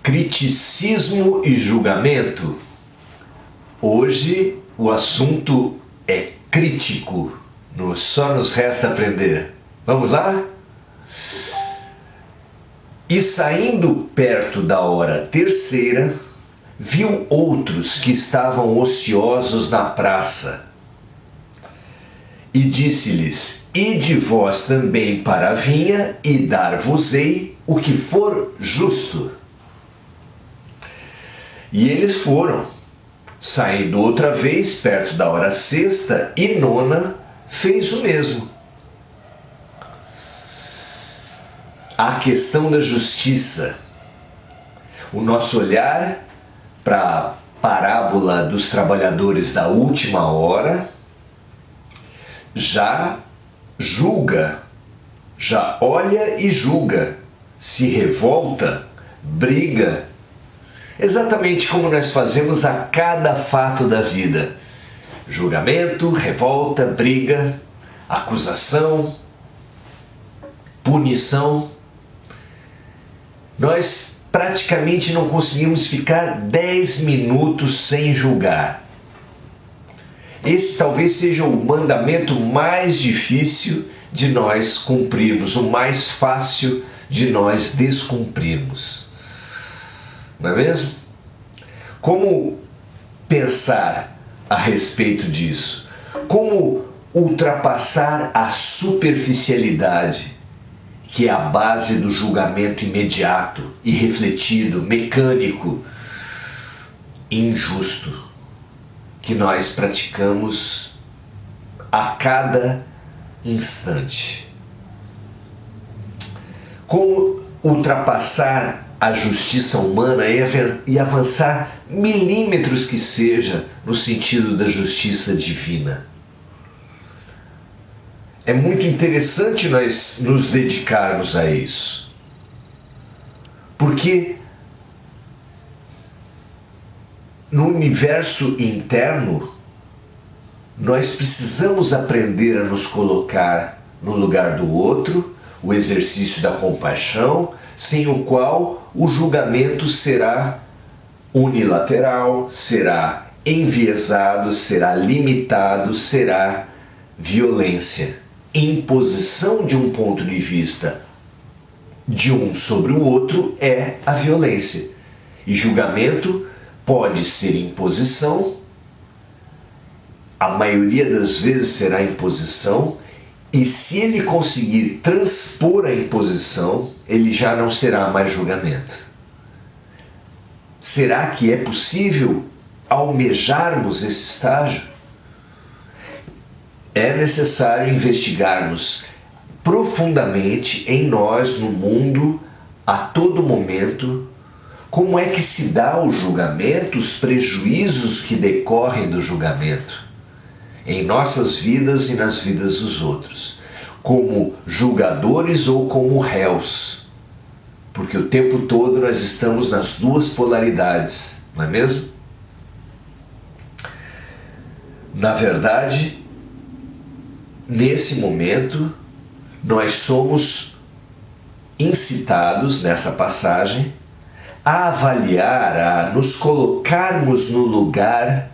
Criticismo e julgamento. Hoje o assunto é crítico. Só nos resta aprender. Vamos lá? E saindo perto da hora terceira, viu outros que estavam ociosos na praça. E disse-lhes: Ide vós também para a vinha, e dar-vos-ei o que for justo. E eles foram, saindo outra vez perto da hora sexta e nona, fez o mesmo. A questão da justiça. O nosso olhar para a parábola dos trabalhadores da última hora já julga, já olha e julga, se revolta, briga, exatamente como nós fazemos a cada fato da vida. Julgamento, revolta, briga, acusação, punição. Nós praticamente não conseguimos ficar 10 minutos sem julgar. Esse talvez seja o mandamento mais difícil de nós cumprirmos, o mais fácil de nós descumprirmos. Não é mesmo? Como pensar a respeito disso? Como ultrapassar a superficialidade, que é a base do julgamento imediato, irrefletido, mecânico, injusto, que nós praticamos a cada instante? Como ultrapassar a justiça humana e avançar milímetros que seja no sentido da justiça divina? É muito interessante nós nos dedicarmos a isso, porque no universo interno nós precisamos aprender a nos colocar no lugar do outro, o exercício da compaixão, sem o qual o julgamento será unilateral, será enviesado, será limitado, será violência. Imposição de um ponto de vista de um sobre o outro é a violência. E julgamento pode ser imposição, a maioria das vezes será imposição, e se ele conseguir transpor a imposição, ele já não será mais julgamento. Será que é possível almejarmos esse estágio? É necessário investigarmos profundamente em nós, no mundo, a todo momento, como é que se dá o julgamento, os prejuízos que decorrem do julgamento, em nossas vidas e nas vidas dos outros, como julgadores ou como réus, porque o tempo todo nós estamos nas duas polaridades, não é mesmo? Na verdade, nesse momento, nós somos incitados, nessa passagem, a avaliar, a nos colocarmos no lugar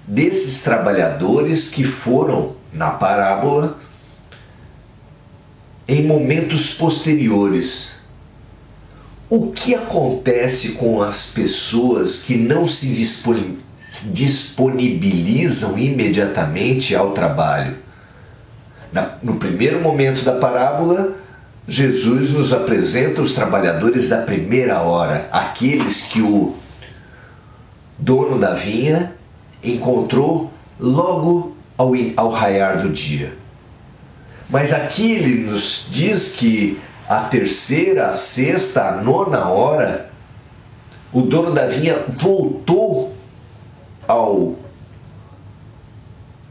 desses trabalhadores que foram, na parábola, em momentos posteriores. O que acontece com as pessoas que não se disponibilizam imediatamente ao trabalho? No primeiro momento da parábola, Jesus nos apresenta os trabalhadores da primeira hora, aqueles que o dono da vinha encontrou logo ao raiar do dia. Mas aqui ele nos diz que a terceira, a sexta, a nona hora, o dono da vinha voltou ao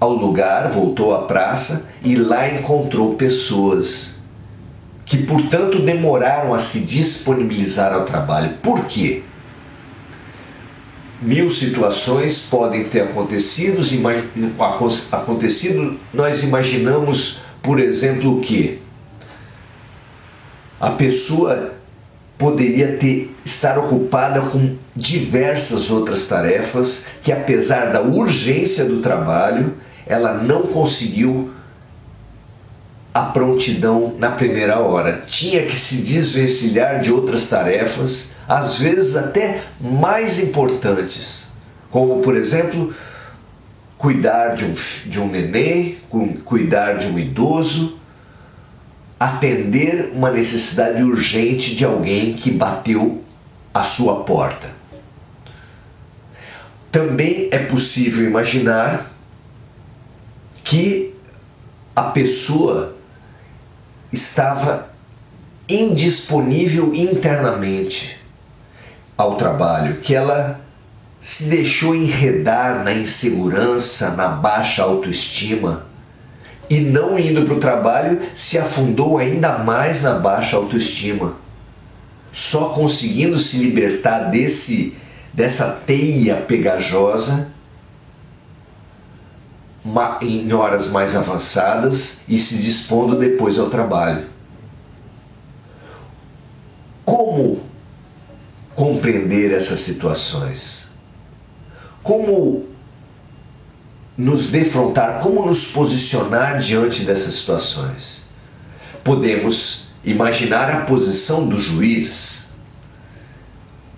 lugar, voltou à praça e lá encontrou pessoas que, portanto, demoraram a se disponibilizar ao trabalho. Por quê? 1000 situações podem ter acontecido. Nós imaginamos, por exemplo, o quê? A pessoa poderia estar ocupada com diversas outras tarefas que, apesar da urgência do trabalho, ela não conseguiu a prontidão na primeira hora. Tinha que se desvencilhar de outras tarefas, às vezes até mais importantes, como, por exemplo, cuidar de um nenê, cuidar de um idoso, atender uma necessidade urgente de alguém que bateu à sua porta. Também é possível imaginar que a pessoa estava indisponível internamente ao trabalho, que ela se deixou enredar na insegurança, na baixa autoestima, e não indo para o trabalho se afundou ainda mais na baixa autoestima, só conseguindo se libertar dessa teia pegajosa em horas mais avançadas e se dispondo depois ao trabalho. Como compreender essas situações? Como nos defrontar, como nos posicionar diante dessas situações? Podemos imaginar a posição do juiz.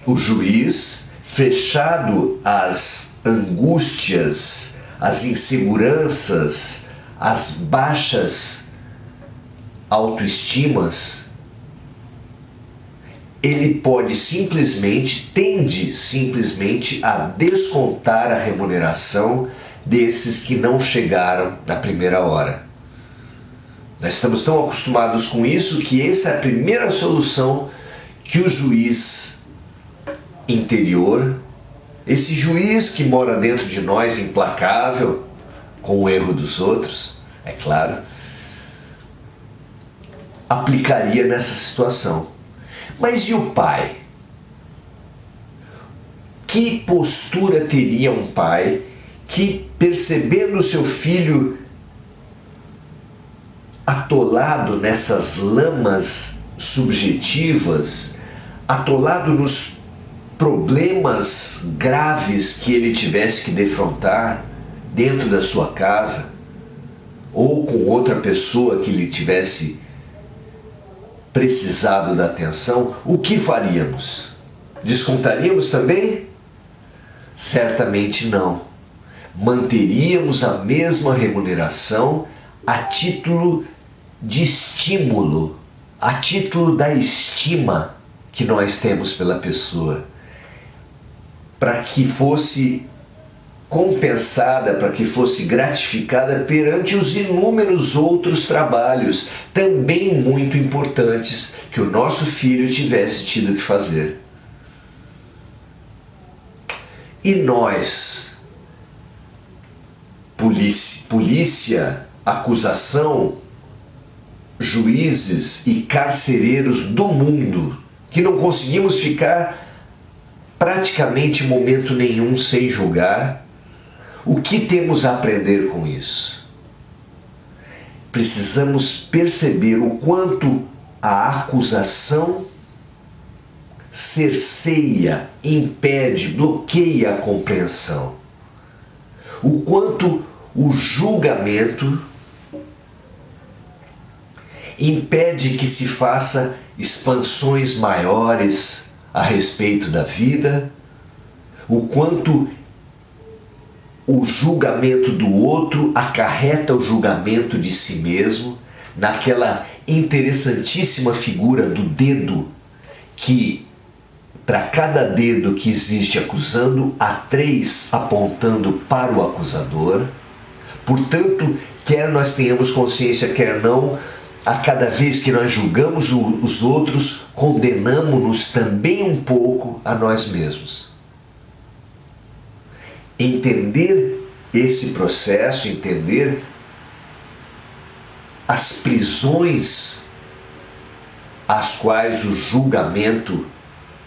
O juiz, fechado às angústias, às inseguranças, às baixas autoestimas, ele tende simplesmente a descontar a remuneração desses que não chegaram na primeira hora. Nós estamos tão acostumados com isso que essa é a primeira solução que o juiz interior, esse juiz que mora dentro de nós, implacável com o erro dos outros, é claro, aplicaria nessa situação. Mas e o pai? Que postura teria um pai que, percebendo seu filho atolado nessas lamas subjetivas, atolado nos problemas graves que ele tivesse que defrontar dentro da sua casa, ou com outra pessoa que lhe tivesse precisado da atenção, o que faríamos? Descontaríamos também? Certamente não. Manteríamos a mesma remuneração a título de estímulo, a título da estima que nós temos pela pessoa, para que fosse compensada, para que fosse gratificada perante os inúmeros outros trabalhos, também muito importantes, que o nosso filho tivesse tido que fazer. E nós, polícia, acusação, juízes e carcereiros do mundo, que não conseguimos ficar praticamente momento nenhum sem julgar, o que temos a aprender com isso? Precisamos perceber o quanto a acusação cerceia, impede, bloqueia a compreensão. O quanto o julgamento impede que se faça expansões maiores a respeito da vida, o quanto o julgamento do outro acarreta o julgamento de si mesmo, naquela interessantíssima figura do dedo, que para cada dedo que existe acusando, há 3 apontando para o acusador. Portanto, quer nós tenhamos consciência, quer não, a cada vez que nós julgamos os outros, condenamos-nos também um pouco a nós mesmos. Entender esse processo, entender as prisões às quais o julgamento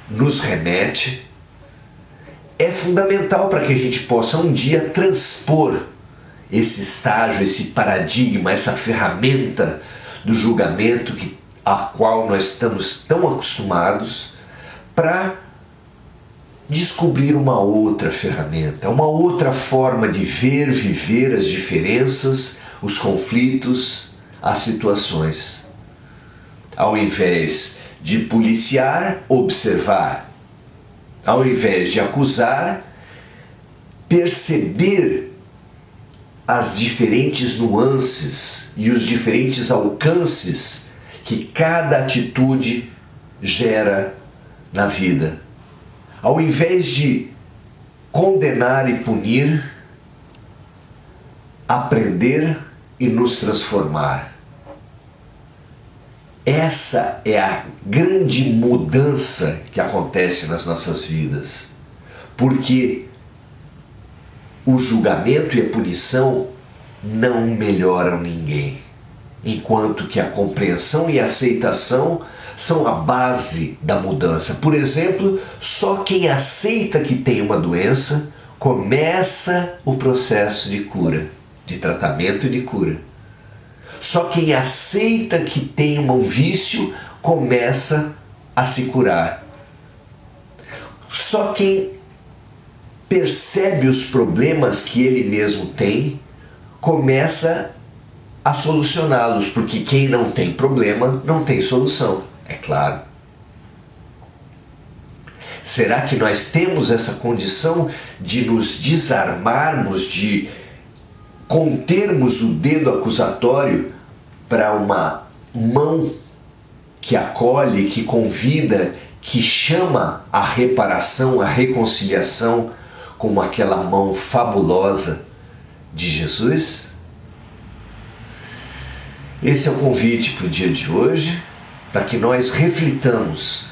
nos remete, é fundamental para que a gente possa um dia transpor esse estágio, esse paradigma, essa ferramenta do julgamento a qual nós estamos tão acostumados, para descobrir uma outra ferramenta, uma outra forma de ver, viver as diferenças, os conflitos, as situações. Ao invés de policiar, observar. Ao invés de acusar, perceber as diferentes nuances e os diferentes alcances que cada atitude gera na vida. Ao invés de condenar e punir, aprender e nos transformar. Essa é a grande mudança que acontece nas nossas vidas. Porque o julgamento e a punição não melhoram ninguém, enquanto que a compreensão e a aceitação são a base da mudança. Por exemplo, só quem aceita que tem uma doença começa o processo de cura, de tratamento e de cura. Só quem aceita que tem um vício começa a se curar. Só quem percebe os problemas que ele mesmo tem começa a solucioná-los, porque quem não tem problema não tem solução, é claro. Será que nós temos essa condição de nos desarmarmos, de contermos o dedo acusatório para uma mão que acolhe, que convida, que chama a reparação, a reconciliação, como aquela mão fabulosa de Jesus? Esse é o convite para o dia de hoje, para que nós reflitamos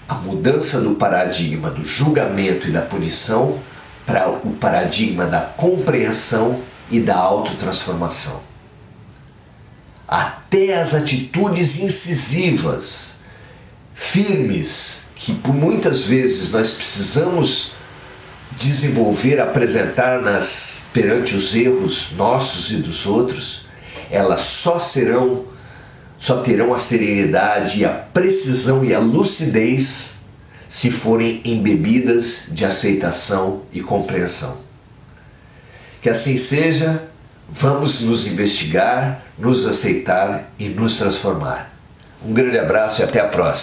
a mudança do paradigma do julgamento e da punição para o paradigma da compreensão e da autotransformação. Até as atitudes incisivas, firmes, que por muitas vezes nós precisamos desenvolver, apresentar perante os erros nossos e dos outros, elas só terão a serenidade e a precisão e a lucidez se forem embebidas de aceitação e compreensão. Que assim seja, vamos nos investigar, nos aceitar e nos transformar. Um grande abraço e até a próxima.